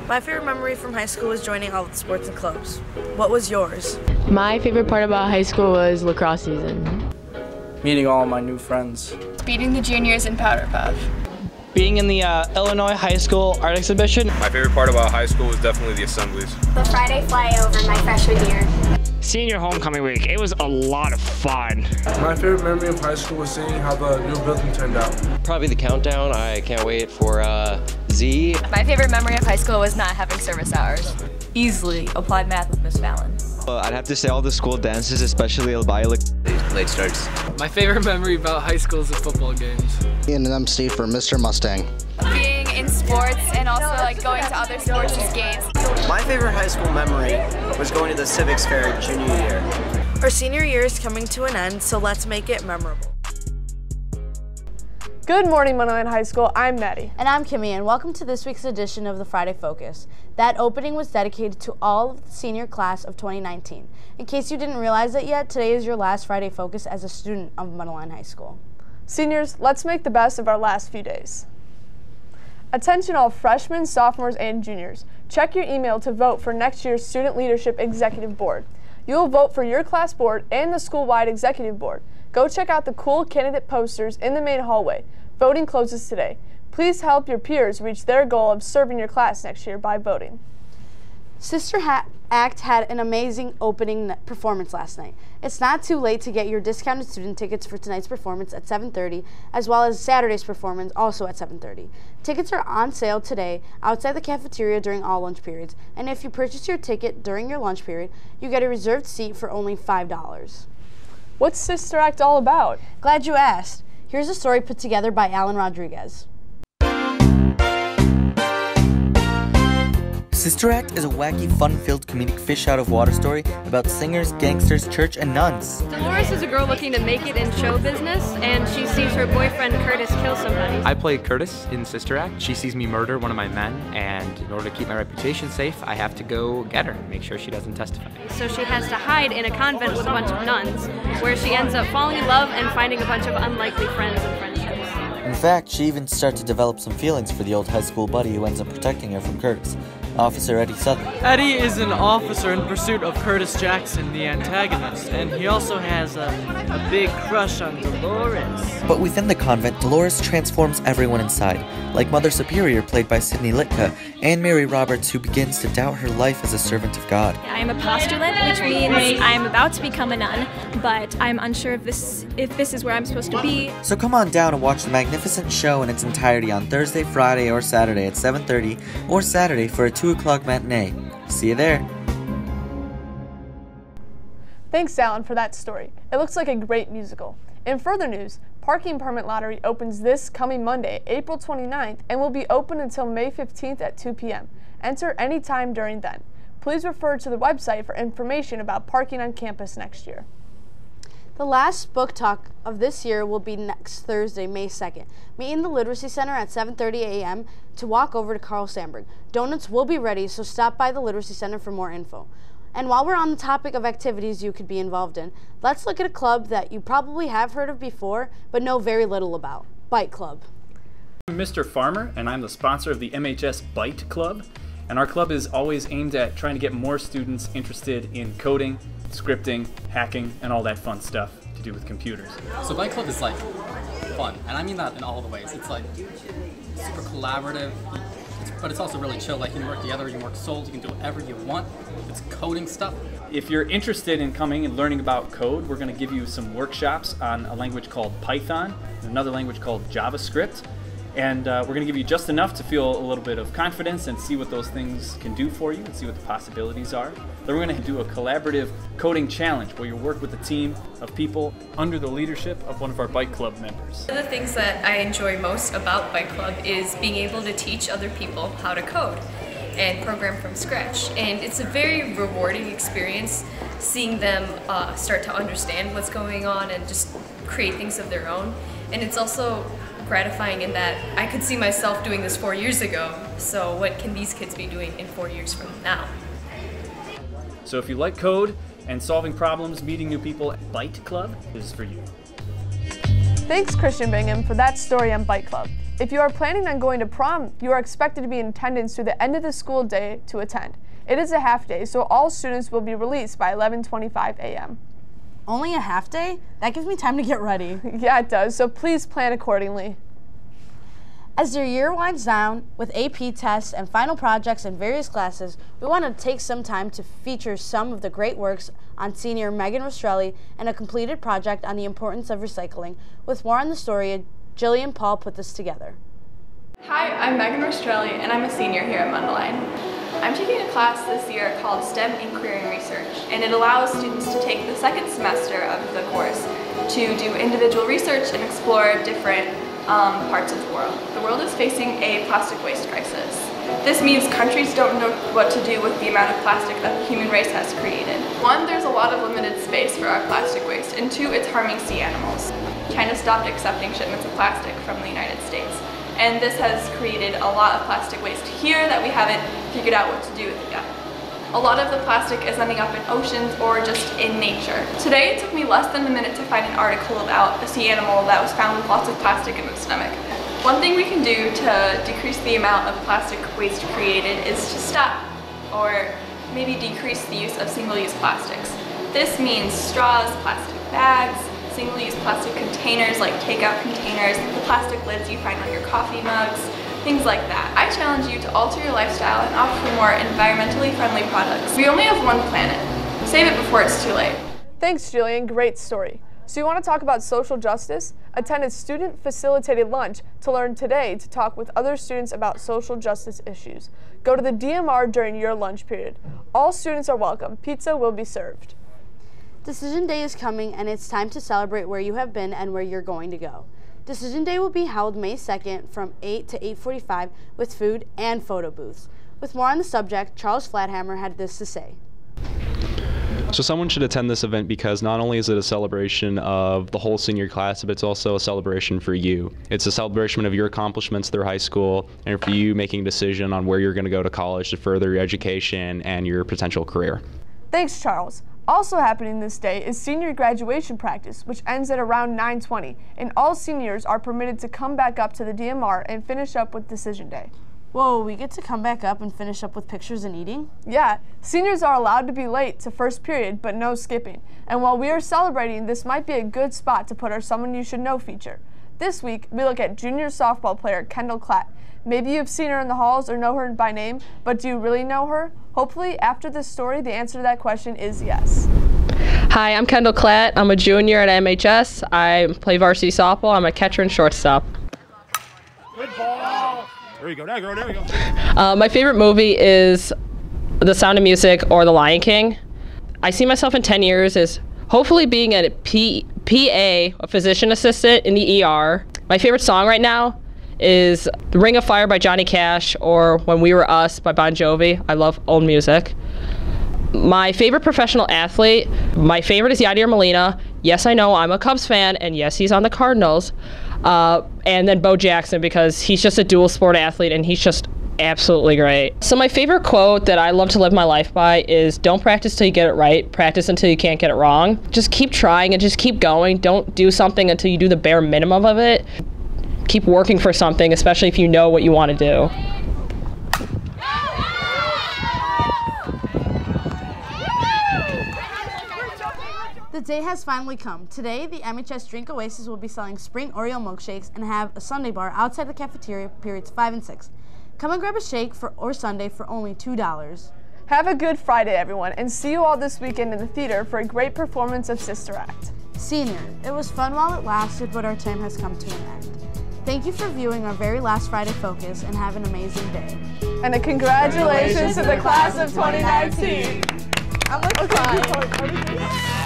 My favorite memory from high school was joining all the sports and clubs. What was yours? My favorite part about high school was lacrosse season. Meeting all my new friends. Beating the juniors in Powder Puff. Being in the Illinois High School Art Exhibition. My favorite part about high school was definitely the assemblies. The Friday flyover my freshman year. Senior homecoming week, it was a lot of fun. My favorite memory of high school was seeing how the new building turned out. Probably the countdown. I can't wait for Z. My favorite memory of high school was not having service hours. Easily applied math with Miss Fallon. I'd have to say all the school dances, especially late starts. My favorite memory about high school is the football games. And I'm Steve for Mr. Mustang. Being in sports and also going to other sports games. My favorite high school memory was going to the civics fair junior year. Our senior year is coming to an end, so let's make it memorable. Good morning, Monoland High School. I'm Maddie. And I'm Kimmy, and welcome to this week's edition of the Friday Focus. That opening was dedicated to all of the senior class of 2019. In case you didn't realize it yet, today is your last Friday Focus as a student of Monoland High School. Seniors, let's make the best of our last few days. Attention all freshmen, sophomores, and juniors. Check your email to vote for next year's Student Leadership Executive Board. You will vote for your class board and the school-wide executive board. Go check out the cool candidate posters in the main hallway. Voting closes today. Please help your peers reach their goal of serving your class next year by voting. Sister Act had an amazing opening performance last night. It's not too late to get your discounted student tickets for tonight's performance at 7:30, as well as Saturday's performance also at 7:30. Tickets are on sale today outside the cafeteria during all lunch periods, and if you purchase your ticket during your lunch period, you get a reserved seat for only $5. What's Sister Act all about? Glad you asked. Here's a story put together by Alan Rodriguez. Sister Act is a wacky, fun-filled comedic fish-out-of-water story about singers, gangsters, church, and nuns. Dolores is a girl looking to make it in show business, and she sees her boyfriend Curtis kill somebody. I play Curtis in Sister Act. She sees me murder one of my men, and in order to keep my reputation safe, I have to go get her and make sure she doesn't testify. So she has to hide in a convent with a bunch of nuns, where she ends up falling in love and finding a bunch of unlikely friends and friendships. In fact, she even starts to develop some feelings for the old high school buddy who ends up protecting her from Curtis, Officer Eddie Sutherland. Eddie is an officer in pursuit of Curtis Jackson, the antagonist, and he also has a big crush on Dolores. But within the convent, Dolores transforms everyone inside, like Mother Superior, played by Sidney Litka, and Mary Roberts, who begins to doubt her life as a servant of God. I am a postulant, which means I am about to become a nun, but I'm unsure if this is where I'm supposed to be. So come on down and watch the magnificent show in its entirety on Thursday, Friday, or Saturday at 7:30, or Saturday for a 2 o'clock matinee. See you there. Thanks, Alan, for that story. It looks like a great musical. In further news, Parking Permit Lottery opens this coming Monday, April 29th, and will be open until May 15th at 2 p.m. Enter anytime during then. Please refer to the website for information about parking on campus next year. The last book talk of this year will be next Thursday, May 2nd. Meet in the Literacy Center at 7:30 a.m. to walk over to Carl Sandburg. Donuts will be ready, so stop by the Literacy Center for more info. And while we're on the topic of activities you could be involved in, let's look at a club that you probably have heard of before, but know very little about. Byte Club. I'm Mr. Farmer, and I'm the sponsor of the MHS Byte Club. And our club is always aimed at trying to get more students interested in coding, scripting, hacking, and all that fun stuff to do with computers. So Byte Club is like fun, and I mean that in all the ways. It's like super collaborative, but it's also really chill. Like you can work together, you can work souls, you can do whatever you want. It's coding stuff. If you're interested in coming and learning about code, we're going to give you some workshops on a language called Python, and another language called JavaScript. And we're going to give you just enough to feel a little bit of confidence and see what those things can do for you and see what the possibilities are. Then we're going to do a collaborative coding challenge where you'll work with a team of people under the leadership of one of our Byte Club members. One of the things that I enjoy most about Byte Club is being able to teach other people how to code and program from scratch. And it's a very rewarding experience seeing them start to understand what's going on and just create things of their own. And it's also gratifying in that I could see myself doing this 4 years ago, so what can these kids be doing in 4 years from now? So if you like code and solving problems, meeting new people, Byte Club is for you. Thanks, Christian Bingham, for that story on Byte Club. If you are planning on going to prom, you are expected to be in attendance through the end of the school day to attend. It is a half day, so all students will be released by 11:25 a.m. Only a half day? That gives me time to get ready. Yeah, it does, so please plan accordingly. As your year winds down with AP tests and final projects in various classes, we want to take some time to feature some of the great works on senior Megan Rastrelli and a completed project on the importance of recycling. With more on the story, Jillian Paul put this together. Hi, I'm Megan Rastrelli and I'm a senior here at Mundelein. I'm taking a class this year called STEM Inquiry and Research, and it allows students to take the second semester of the course to do individual research and explore different parts of the world. The world is facing a plastic waste crisis. This means countries don't know what to do with the amount of plastic that the human race has created. One, there's a lot of limited space for our plastic waste, and two, it's harming sea animals. China stopped accepting shipments of plastic from the United States, and this has created a lot of plastic waste here that we haven't figured out what to do with it yet. A lot of the plastic is ending up in oceans or just in nature. Today it took me less than a minute to find an article about a sea animal that was found with lots of plastic in its stomach. One thing we can do to decrease the amount of plastic waste created is to stop or maybe decrease the use of single-use plastics. This means straws, plastic bags, single-use plastic containers like takeout containers, the plastic lids you find on your coffee mugs, things like that. I challenge you to alter your lifestyle and opt for more environmentally friendly products. We only have one planet. Save it before it's too late. Thanks, Jillian. Great story. So you want to talk about social justice? Attend a student-facilitated lunch to learn today to talk with other students about social justice issues. Go to the DMR during your lunch period. All students are welcome. Pizza will be served. Decision Day is coming, and it's time to celebrate where you have been and where you're going to go. Decision Day will be held May 2nd from 8 to 8:45 with food and photo booths. With more on the subject, Charles Flathammer had this to say. So someone should attend this event because not only is it a celebration of the whole senior class, but it's also a celebration for you. It's a celebration of your accomplishments through high school and for you making a decision on where you're going to go to college to further your education and your potential career. Thanks, Charles. Also happening this day is senior graduation practice, which ends at around 9:20, and all seniors are permitted to come back up to the DMR and finish up with Decision Day. Whoa, we get to come back up and finish up with pictures and eating? Yeah, seniors are allowed to be late to first period, but no skipping. And while we are celebrating, this might be a good spot to put our Someone You Should Know feature. This week, we look at junior softball player Kendall Klatt. Maybe you've seen her in the halls or know her by name, but do you really know her? Hopefully, after this story, the answer to that question is yes. Hi, I'm Kendall Klatt. I'm a junior at MHS. I play varsity softball. I'm a catcher and shortstop. Good ball. There you go. There you go. My favorite movie is The Sound of Music or The Lion King. I see myself in 10 years as hopefully being a PA, a physician assistant in the ER. My favorite song right now is The Ring of Fire by Johnny Cash or When We Were Us by Bon Jovi. I love old music. My favorite professional athlete, my favorite is Yadier Molina. Yes, I know, I'm a Cubs fan, and yes, he's on the Cardinals. And then Bo Jackson, because he's just a dual sport athlete and he's just absolutely great. So my favorite quote that I love to live my life by is don't practice till you get it right, practice until you can't get it wrong. Just keep trying and just keep going. Don't do something until you do the bare minimum of it. Keep working for something, especially if you know what you want to do. The day has finally come. Today, the MHS Drink Oasis will be selling spring Oreo milkshakes and have a sundae bar outside the cafeteria periods 5 and 6. Come and grab a shake or sundae for only $2. Have a good Friday, everyone, and see you all this weekend in the theater for a great performance of Sister Act. Senior, it was fun while it lasted, but our time has come to an end. Thank you for viewing our very last Friday Focus and have an amazing day. And a congratulations to the class of 2019. I'm looking